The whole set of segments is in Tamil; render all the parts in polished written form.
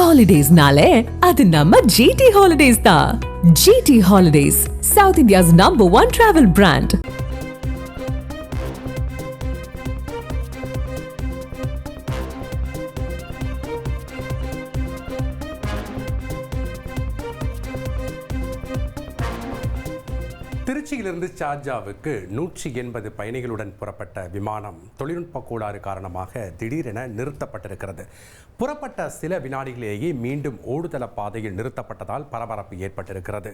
Holidays-nale, அது நம்ம GT Holidays தான். GT Holidays, South India's #1 travel brand. திருச்சியிலிருந்து சார்ஜாவுக்கு 180 பயணிகளுடன் புறப்பட்ட விமானம் தொழில்நுட்ப கோளாறு காரணமாக திடீரென நிறுத்தப்பட்டிருக்கிறது. புறப்பட்ட சில வினாடிகளிலேயே மீண்டும் ஓடுதள பாதையில் நிறுத்தப்பட்டதால் பரபரப்பு ஏற்பட்டிருக்கிறது.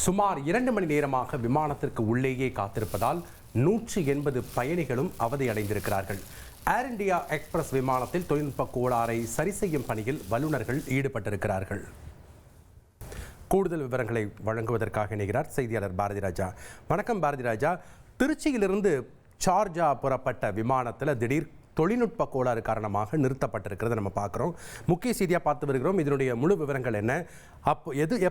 சுமார் 2 மணி நேரமாக விமானத்திற்கு உள்ளேயே காத்திருப்பதால் 180 பயணிகளும் அவதியடைந்திருக்கிறார்கள். ஏர் இந்தியா எக்ஸ்பிரஸ் விமானத்தில் தொழில்நுட்ப கோளாறை சரி செய்யும் பணியில் வல்லுநர்கள் ஈடுபட்டிருக்கிறார்கள். கூடுதல் விவரங்களை வழங்குவதற்காக இணைகிறார் செய்தியாளர் பாரதி ராஜா. வணக்கம் பாரதி ராஜா. திருச்சியிலிருந்து சார்ஜா புறப்பட்ட விமானத்தில் திடீர் தொழில்நுட்ப கோளாறு காரணமாக நிறுத்தப்பட்டிருக்கிறது நம்ம பார்க்குறோம். முக்கிய செய்தியாக பார்த்து வருகிறோம். இதனுடைய முழு விவரங்கள் என்ன,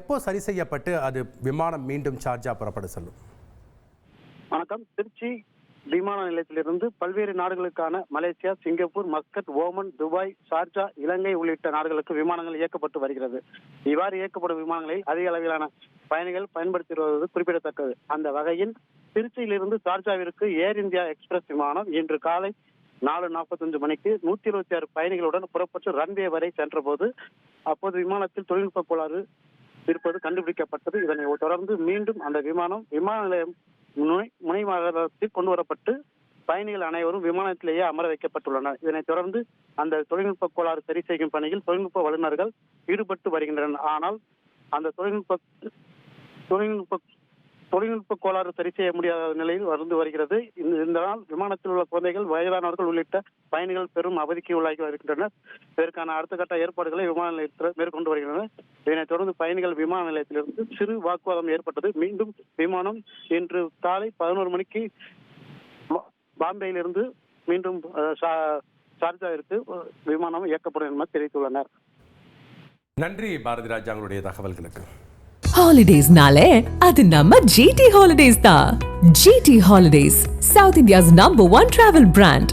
எப்போ சரி செய்யப்பட்டு அது விமானம் மீண்டும் சார்ஜா புறப்பட செல்லும்? வணக்கம். திருச்சி விமான நிலையத்திலிருந்து பல்வேறு நாடுகளுக்கான Malaysia, Singapore, Muscat, Oman, Dubai, Sharjah, Ilangai உள்ளிட்ட நாடுகளுக்கு விமானங்கள் இயக்கப்பட்டு வருகிறது. இவ்வாறு இயக்கப்படும் விமானங்களில் அதிக அளவிலான பயணிகள் பயன்படுத்தி வருவது குறிப்பிடத்தக்கது. அந்த வகையில் திருச்சியிலிருந்து ஷார்ஜாவிற்கு ஏர் இந்தியா எக்ஸ்பிரஸ் விமானம் இன்று காலை 4:45 மணிக்கு 126 பயணிகளுடன் புறப்பட்டு ரன்வே வரை சென்ற போது அப்போது விமானத்தில் தொழில்நுட்ப கோளாறு இருப்பது கண்டுபிடிக்கப்பட்டது. இதனை தொடர்ந்து மீண்டும் அந்த விமான நிலையம் முனைவாகத்தில் கொண்டு வரப்பட்டு பயணிகள் அனைவரும் விமானத்திலேயே அமர வைக்கப்பட்டுள்ளனர். இதனைத் தொடர்ந்து அந்த தொழில்நுட்ப கோளாறு சரி செய்யும் பணியில் தொழில்நுட்ப வல்லுநர்கள் ஈடுபட்டு வருகின்றனர். ஆனால் அந்த தொழில்நுட்ப கோளாறு சரி செய்ய முடியாத நிலையில் வந்து வருகிறது. இந்த நாள் விமானத்தில் உள்ள குழந்தைகள், வயதானவர்கள் உள்ளிட்ட பயணிகள் பெரும் அவதிக்கு உள்ளாகி வருகின்றனர். இதற்கான அடுத்த கட்ட ஏற்பாடுகளை விமான நிலையத்தில் மேற்கொண்டு வருகின்றனர். இதனைத் தொடர்ந்து பயணிகள் விமான நிலையத்திலிருந்து சிறு வாக்குவாதம் ஏற்பட்டது. மீண்டும் விமானம் இன்று காலை 11 மணிக்கு பாம்பேயிலிருந்து மீண்டும் ஷார்ஜாவிற்கு விமானம் இயக்கப்படும் என தெரிவித்துள்ளனர். நன்றி பாரதி ராஜா, உங்களுடைய தகவல்களுக்கு. Holidays-nale, அது நம்ம GT Holidays தான். GT Holidays, South India's #1 travel brand.